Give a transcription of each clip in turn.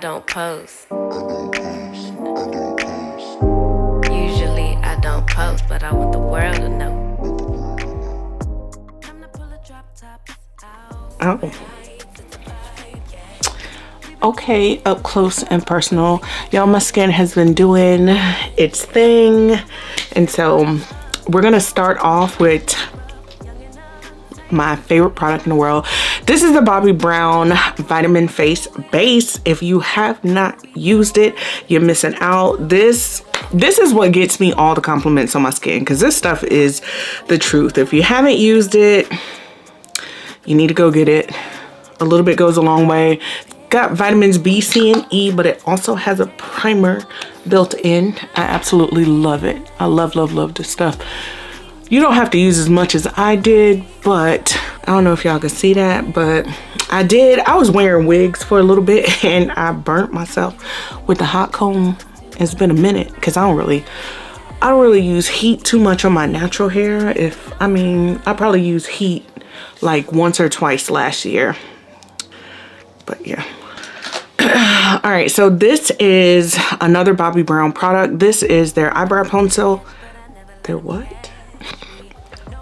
don't post. Usually I don't post, but I want the world to know. Oh. Okay, up close and personal. Y'all, my skin has been doing its thing. And so we're gonna start off with my favorite product in the world. This is the Bobbi Brown Vitamin Face Base. If you have not used it, you're missing out. This is what gets me all the compliments on my skin, because this stuff is the truth. If you haven't used it, you need to go get it. A little bit goes a long way. Got vitamins B, C, and E, but it also has a primer built in. I absolutely love it. I love, love, love this stuff. You don't have to use as much as I did, but I don't know if y'all can see that, but I did. I was wearing wigs for a little bit and I burnt myself with the hot comb. It's been a minute because I don't really use heat too much on my natural hair. I probably used heat like once or twice last year, but yeah. All right, so this is another Bobbi Brown product. This is their eyebrow pencil. Their what?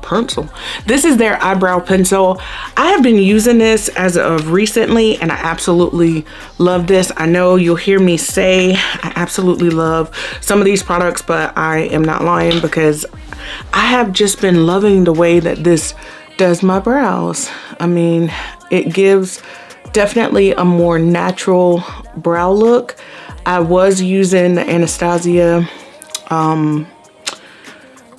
Pencil. This is their eyebrow pencil. I have been using this as of recently and I absolutely love this. I know you'll hear me say I absolutely love some of these products, but I am not lying because I have just been loving the way that this does my brows. I mean, it gives definitely a more natural brow look. I was using the Anastasia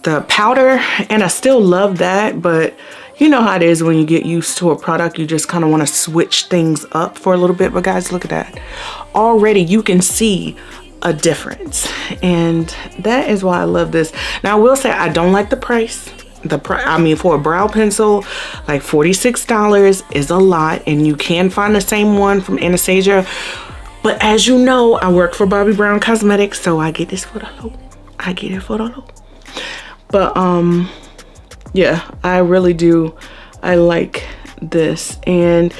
the powder and I still love that, but you know how it is when you get used to a product, you just kind of want to switch things up for a little bit. But guys, look at that. Already you can see a difference, and that is why I love this. Now I will say I don't like the price. For a brow pencil, like $46 is a lot, and you can find the same one from Anastasia. But as you know, I work for Bobbi Brown Cosmetics, so I get this for the low. I get it for the low. But yeah, I really do. I like this, and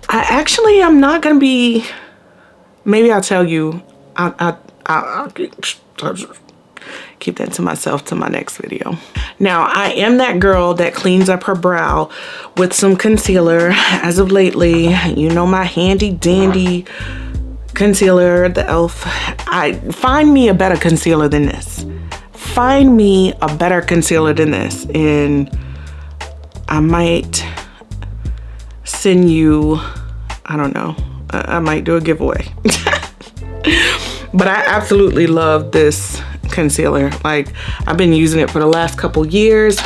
I'm not gonna be. Maybe I'll tell you. I'll keep that to myself to my next video. Now, I am that girl that cleans up her brow with some concealer. As of lately, you know, my handy dandy concealer, the e.l.f. Find me a better concealer than this. Find me a better concealer than this, and I might send you, I don't know, I might do a giveaway. But I absolutely love this concealer. Like, I've been using it for the last couple years.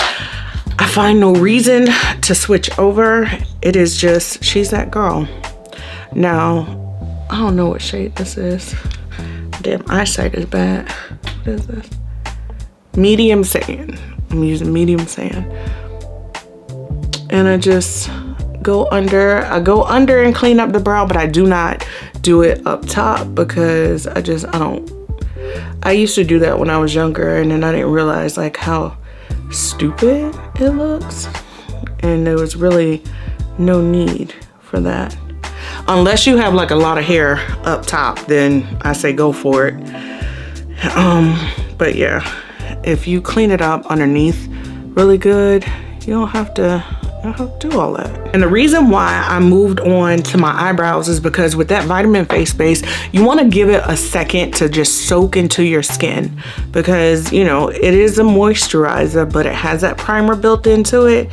I find no reason to switch over. It is just, she's that girl. Now, I don't know what shade this is. Damn, eyesight is bad. What is this? Medium sand. I'm using medium sand. And I just go under. I go under and clean up the brow, but I do not do it up top because I used to do that when I was younger, and then I didn't realize like how stupid it looks. And there was really no need for that. Unless you have like a lot of hair up top, then I say go for it. But yeah, if you clean it up underneath really good, you don't have to do all that. And the reason why I moved on to my eyebrows is because with that vitamin face base, you want to give it a second to just soak into your skin, because you know it is a moisturizer, but it has that primer built into it,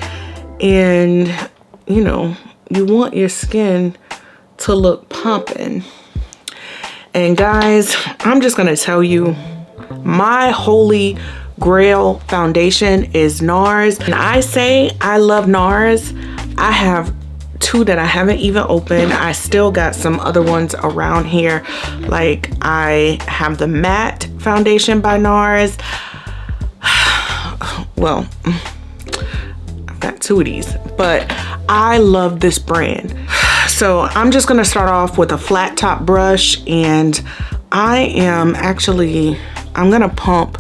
and you know you want your skin to look popping. And guys, I'm just gonna tell you, my holy grail foundation is Nars, and I say I love Nars. I have two that I haven't even opened. I still got some other ones around here. Like I have the matte foundation by Nars. Well, I've got two of these, but I love this brand. So I'm just gonna start off with a flat top brush, and I'm gonna pump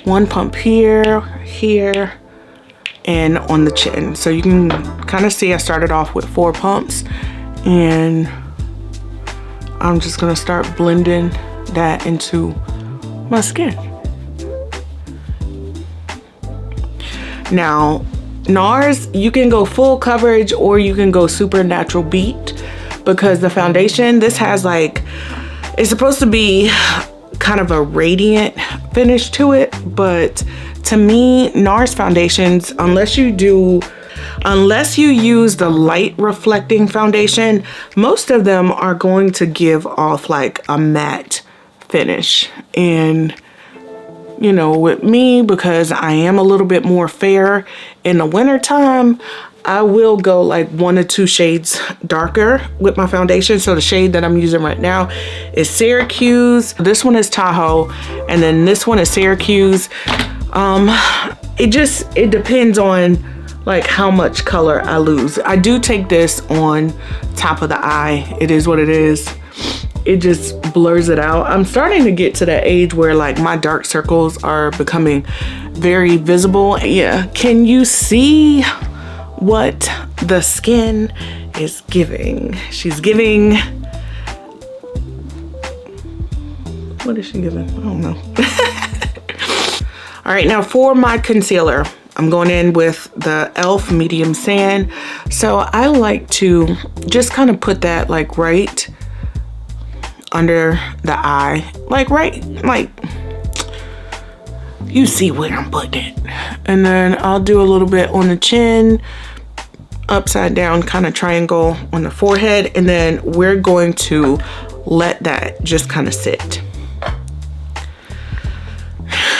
one pump here, and on the chin. So you can kind of see I started off with 4 pumps, and I'm just gonna start blending that into my skin. Now, Nars, you can go full coverage or you can go super natural beat, because the foundation, this has like, it's supposed to be kind of a radiant finish to it, but to me, Nars foundations, unless you use the light reflecting foundation, most of them are going to give off like a matte finish. And you know, with me, because I am a little bit more fair in the winter time, I will go like 1 or 2 shades darker with my foundation. So the shade that I'm using right now is Syracuse. This one is Tahoe, and then this one is Syracuse. It depends on like how much color I lose. I do take this on top of the eye. It is what it is. It just blurs it out. I'm starting to get to that age where like my dark circles are becoming very visible. Yeah, can you see what the skin is giving? She's giving, what is she giving? I don't know. All right, now for my concealer, I'm going in with the e.l.f. medium sand. So I like to just kind of put that like right under the eye, like you see where I'm putting it. And then I'll do a little bit on the chin, upside down kind of triangle on the forehead, and then we're going to let that just kind of sit.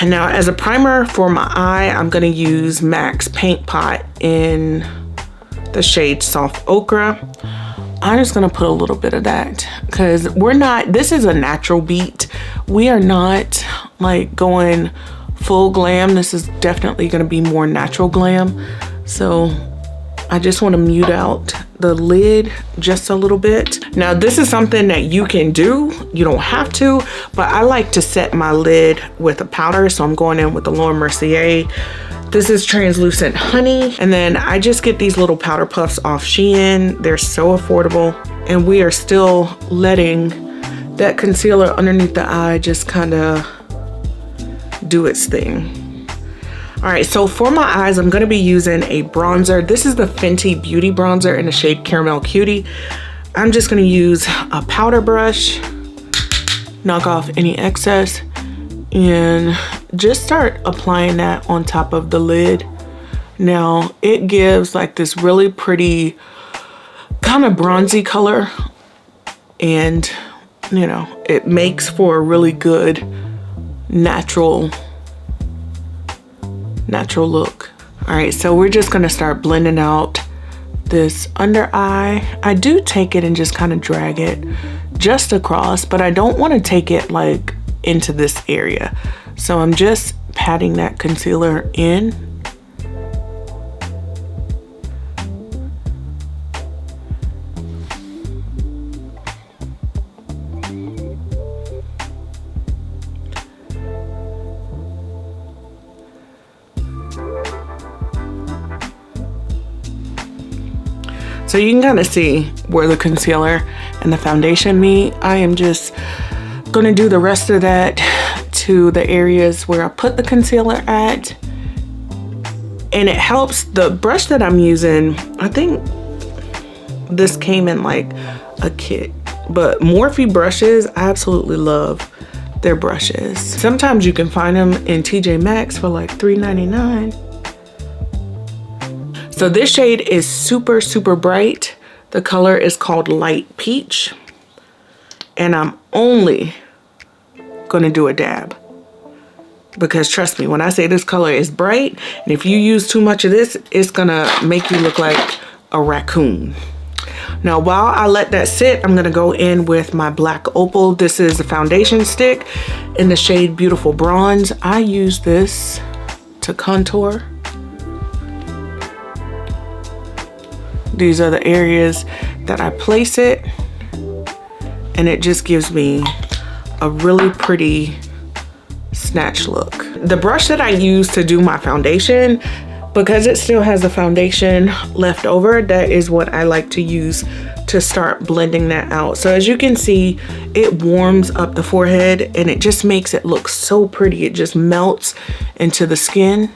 And now as a primer for my eye, I'm gonna use MAC's Paint Pot in the shade Soft Ochre. I'm just gonna put a little bit of that, because this is a natural beat. We are not like going full glam. This is definitely gonna be more natural glam. So I just wanna mute out the lid just a little bit. Now this is something that you can do. You don't have to, but I like to set my lid with a powder. So I'm going in with the Laura Mercier. This is Translucent Honey. And then I just get these little powder puffs off Shein. They're so affordable. And we are still letting that concealer underneath the eye just kind of do its thing. All right, so for my eyes, I'm gonna be using a bronzer. This is the Fenty Beauty Bronzer in the shade Caramel Cutie. I'm just gonna use a powder brush, knock off any excess, and just start applying that on top of the lid. Now, it gives like this really pretty kind of bronzy color, and you know, it makes for a really good natural look. All right, so we're just gonna start blending out this under eye. I do take it and just kind of drag it just across, but I don't want to take it like into this area. So I'm just patting that concealer in. So you can kind of see where the concealer and the foundation meet. I am just gonna do the rest of that to the areas where I put the concealer at. And it helps, the brush that I'm using, I think this came in like a kit, but Morphe brushes, I absolutely love their brushes. Sometimes you can find them in TJ Maxx for like $3.99. So this shade is super, super bright. The color is called Light Peach. And I'm only gonna do a dab. Because trust me, when I say this color is bright, and if you use too much of this, it's gonna make you look like a raccoon. Now, while I let that sit, I'm gonna go in with my black Opal. This is a foundation stick in the shade Beautiful Bronze. I use this to contour. These are the areas that I place it, and it just gives me a really pretty snatch look. The brush that I use to do my foundation, because it still has the foundation left over, that is what I like to use to start blending that out. So as you can see, it warms up the forehead and it just makes it look so pretty. It just melts into the skin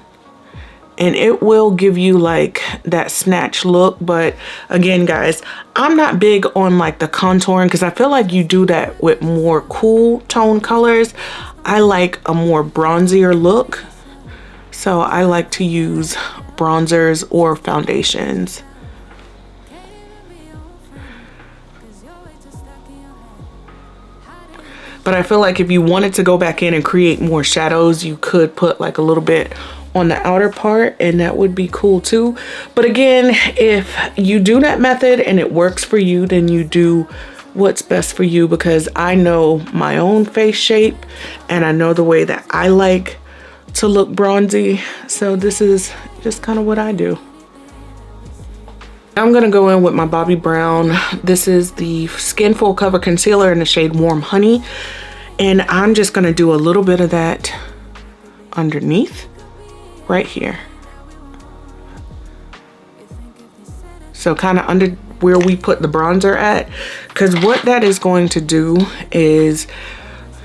and it will give you like that snatch look. But again, guys, I'm not big on like the contouring because I feel like you do that with more cool tone colors. I like a more bronzier look. So I like to use bronzers or foundations. But I feel like if you wanted to go back in and create more shadows, you could put like a little bit on the outer part and that would be cool too. But again, if you do that method and it works for you, then you do what's best for you, because I know my own face shape and I know the way that I like to look bronzy. So this is just kind of what I do. I'm gonna go in with my Bobbi Brown. This is the Skin Full Cover Concealer in the shade Warm Honey. And I'm just gonna do a little bit of that underneath right here. So kind of under where we put the bronzer at, because what that is going to do is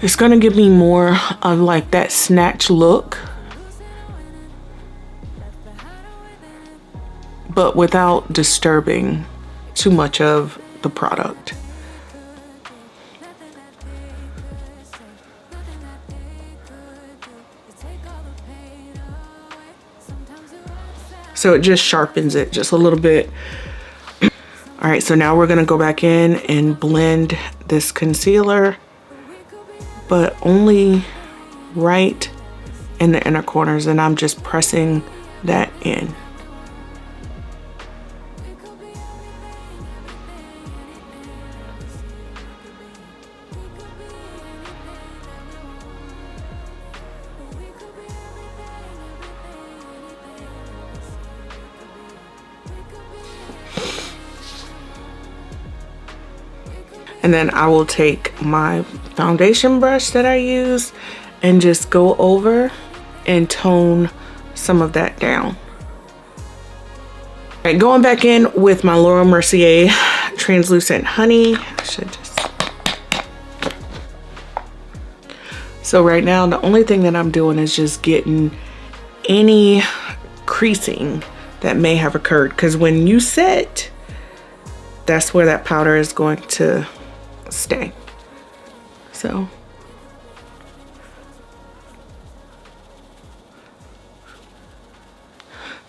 it's going to give me more of like that snatch look, but without disturbing too much of the product. So it just sharpens it just a little bit. All right, so now we're gonna go back in and blend this concealer, but only right in the inner corners, and I'm just pressing that in. And then I will take my foundation brush that I use and just go over and tone some of that down. All right, going back in with my Laura Mercier Translucent Honey. I should just... So right now, the only thing that I'm doing is just getting any creasing that may have occurred, because when you set, that's where that powder is going to stay. So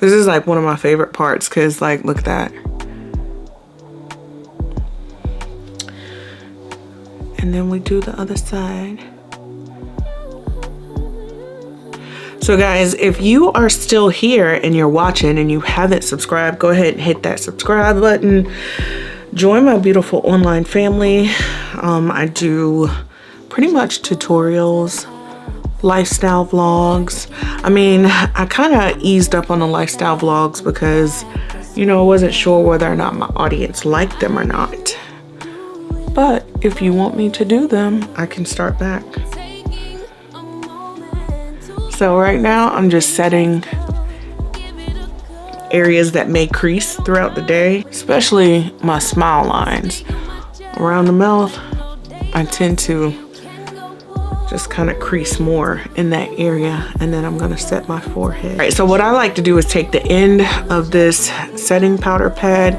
this is like one of my favorite parts, because like, look at that. And then we do the other side. So guys, if you are still here and you're watching and you haven't subscribed, go ahead and hit that subscribe button. Join my beautiful online family. I do pretty much tutorials, lifestyle vlogs. I mean, I kind of eased up on the lifestyle vlogs because, you know, I wasn't sure whether or not my audience liked them or not. But if you want me to do them, I can start back. So right now I'm just setting areas that may crease throughout the day, especially my smile lines. Around the mouth, I tend to just kind of crease more in that area, and then I'm gonna set my forehead. All right, so what I like to do is take the end of this setting powder pad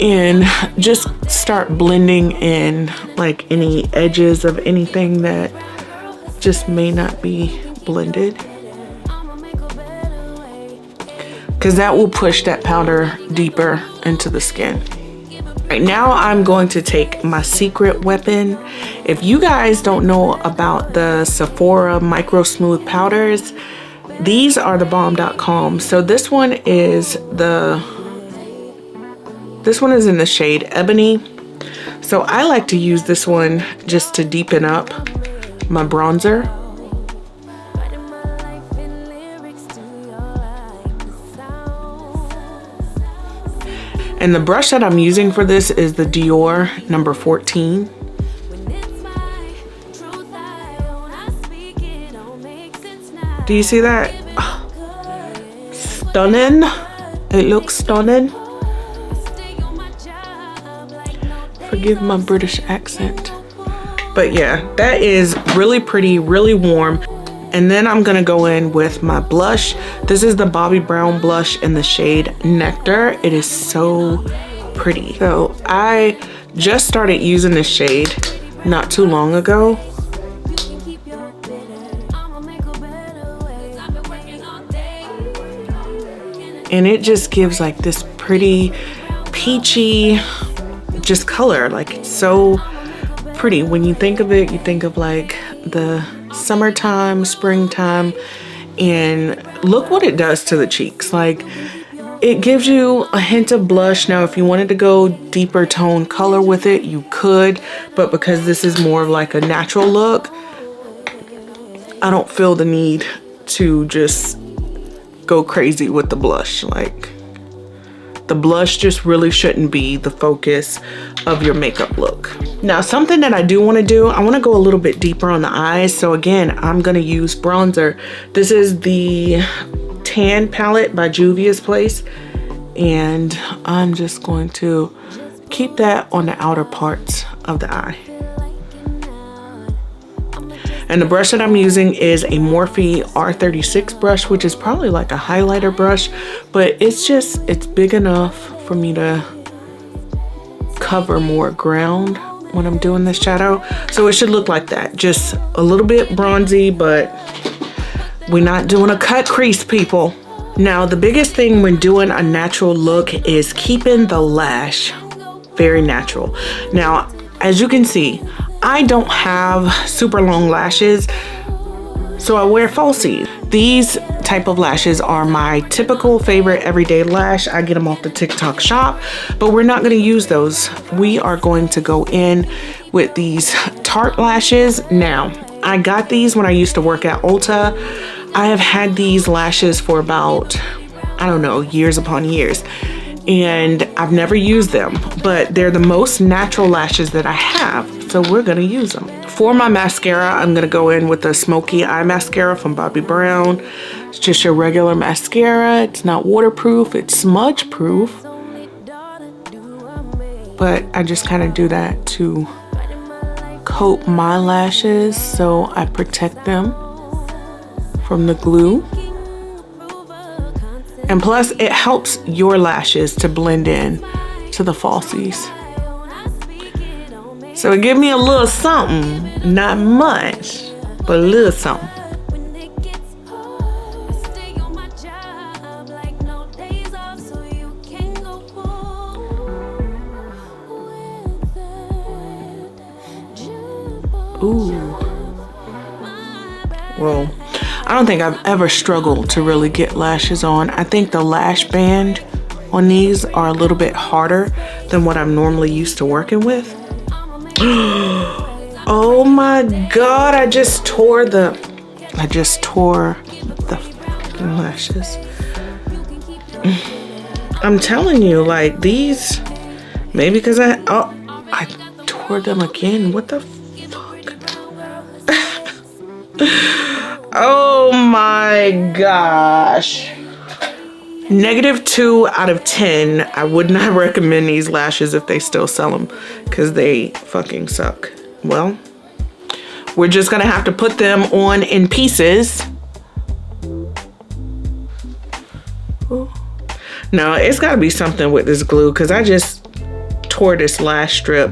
and just start blending in like any edges of anything that just may not be blended, because that will push that powder deeper into the skin. Right now I'm going to take my secret weapon. If you guys don't know about the Sephora Micro Smooth powders, these are the bomb.com. So this one is in the shade Ebony. So I like to use this one just to deepen up my bronzer. And the brush that I'm using for this is the Dior number 14. Do you see that? Oh, stunning. It looks stunning. Forgive my British accent. But yeah, that is really pretty, really warm. And then I'm gonna go in with my blush. This is the Bobbi Brown blush in the shade Nectar. It is so pretty. So I just started using this shade not too long ago. And it just gives like this pretty peachy just color. Like it's so pretty. When you think of it, you think of like the summertime, springtime, and look what it does to the cheeks. Like it gives you a hint of blush. Now if you wanted to go deeper tone color with it, you could, but because this is more of like a natural look, I don't feel the need to just go crazy with the blush. Like the blush just really shouldn't be the focus of your makeup look. Now something that I do want to do, I want to go a little bit deeper on the eyes. So again, I'm going to use bronzer. This is the Tan palette by Juvia's Place, and I'm just going to keep that on the outer parts of the eye. And the brush that I'm using is a Morphe R36 brush, which is probably like a highlighter brush, but it's big enough for me to cover more ground when I'm doing this shadow. So it should look like that, just a little bit bronzy, but we're not doing a cut crease, people. Now, the biggest thing when doing a natural look is keeping the lash very natural. Now, as you can see, I don't have super long lashes, so I wear falsies. These type of lashes are my typical favorite everyday lash. I get them off the TikTok shop, but we're not going to use those. We are going to go in with these Tarte lashes. Now, I got these when I used to work at Ulta. I have had these lashes for about, I don't know, years upon years, and I've never used them, but they're the most natural lashes that I have, so we're gonna use them. For my mascara, I'm gonna go in with the Smoky Eye Mascara from Bobbi Brown. It's just your regular mascara. It's not waterproof, it's smudge proof, but I just kind of do that to coat my lashes so I protect them from the glue. And plus it helps your lashes to blend in to the falsies. So it gives me a little something, not much, but a little something. Ooh. Well, I don't think I've ever struggled to really get lashes on. I think the lash band on these are a little bit harder than what I'm normally used to working with. Oh my God, I just tore the fucking lashes. I'm telling you, like these, maybe because I tore them again. What the fuck? Oh my gosh. -2 out of 10. I would not recommend these lashes if they still sell them, because they fucking suck. Well, we're just gonna have to put them on in pieces. Ooh. No, it's gotta be something with this glue, because I just tore this lash strip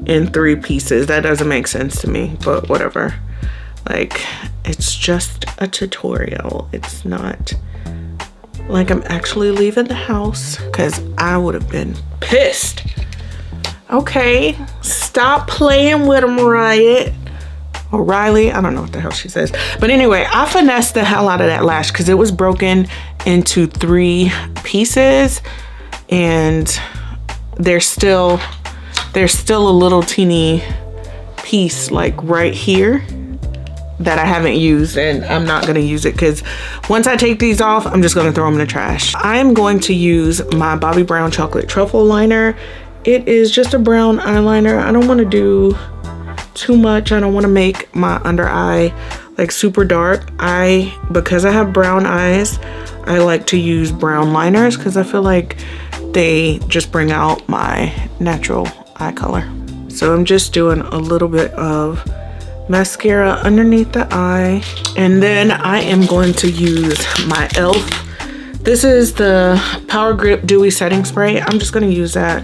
in 3 pieces. That doesn't make sense to me, but whatever. Like, it's just a tutorial. It's not like I'm actually leaving the house, because I would have been pissed. Okay, stop playing with them, Riot. Or Riley, I don't know what the hell she says. But anyway, I finessed the hell out of that lash because it was broken into 3 pieces, and there's still a little teeny piece like right here that I haven't used, and I'm not gonna use it because once I take these off, I'm just gonna throw them in the trash. I'm going to use my Bobbi Brown Chocolate Truffle Liner. It is just a brown eyeliner. I don't wanna do too much. I don't wanna make my under eye like super dark. Because I have brown eyes, I like to use brown liners because I feel like they just bring out my natural eye color. So I'm just doing a little bit of mascara underneath the eye. And then I am going to use my e.l.f. This is the Power Grip Dewy Setting Spray. I'm just gonna use that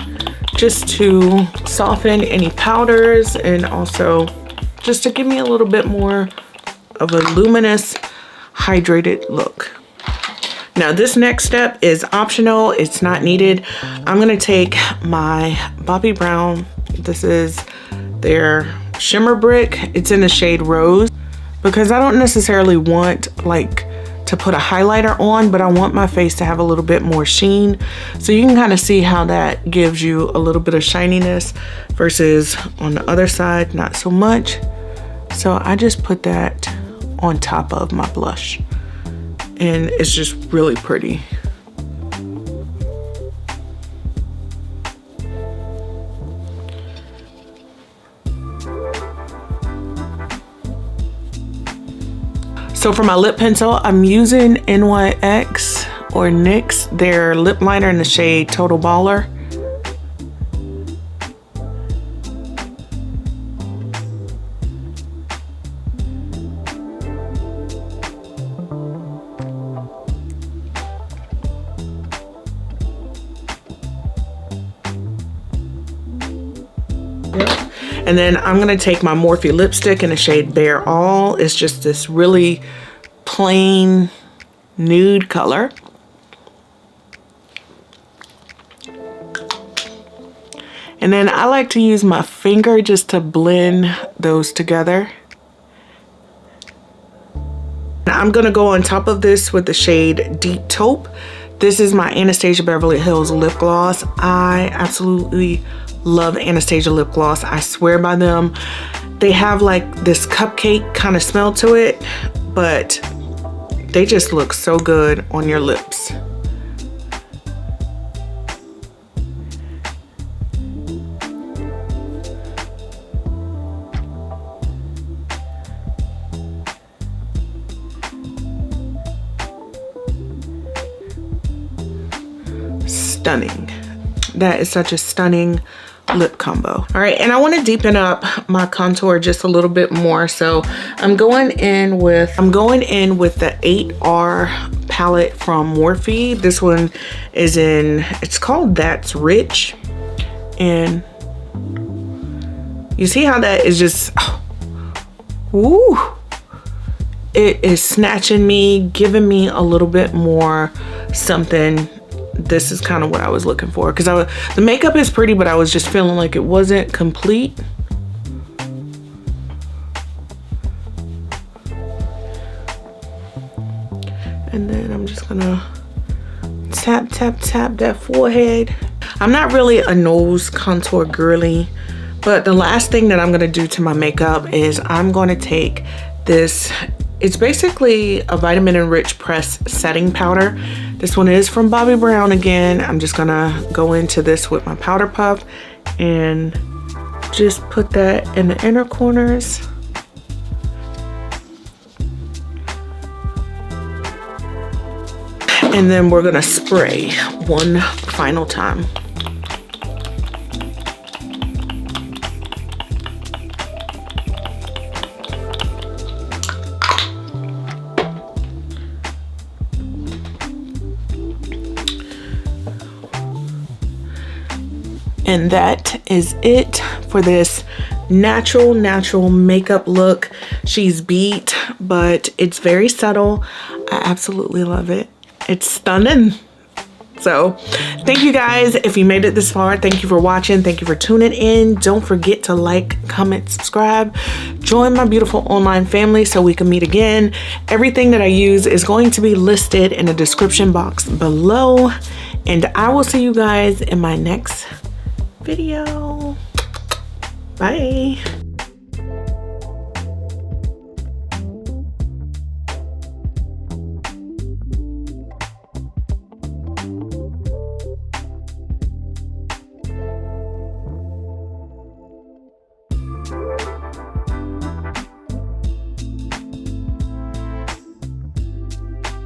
just to soften any powders and also just to give me a little bit more of a luminous, hydrated look. Now this next step is optional, it's not needed. I'm gonna take my Bobbi Brown, this is their shimmer brick, it's in the shade Rose, because I don't necessarily want like to put a highlighter on, but I want my face to have a little bit more sheen. So you can kind of see how that gives you a little bit of shininess versus on the other side, not so much. So I just put that on top of my blush and it's just really pretty. So for my lip pencil, I'm using NYX or NYX, their lip liner in the shade Total Baller. And then I'm gonna take my Morphe lipstick in the shade Bare All. It's just this really plain nude color. And then I like to use my finger just to blend those together. I'm gonna go on top of this with the shade Deep Taupe. This is my Anastasia Beverly Hills lip gloss. I absolutely love Anastasia lip gloss. I swear by them. They have like this cupcake kind of smell to it, but they just look so good on your lips. Stunning. That is such a stunning lip combo. All right, and I want to deepen up my contour just a little bit more, so I'm going in with the 8R palette from Morphe. This one is it's called That's Rich, and you see how that is just woo, it is snatching me, giving me a little bit more something. This is kind of what I was looking for, because the makeup is pretty, but I was just feeling like it wasn't complete. And then I'm just gonna tap that forehead. I'm not really a nose contour girly, but the last thing that I'm gonna do to my makeup is I'm gonna take this. It's basically a vitamin enriched press setting powder. This one is from Bobbi Brown again. I'm just gonna go into this with my powder puff and just put that in the inner corners. And then we're gonna spray one final time. And that is it for this natural makeup look. She's beat, but it's very subtle. I absolutely love it. It's stunning. So thank you guys. If you made it this far, thank you for watching. Thank you for tuning in. Don't forget to like, comment, subscribe. Join my beautiful online family so we can meet again. Everything that I use is going to be listed in the description box below. And I will see you guys in my next video. Bye.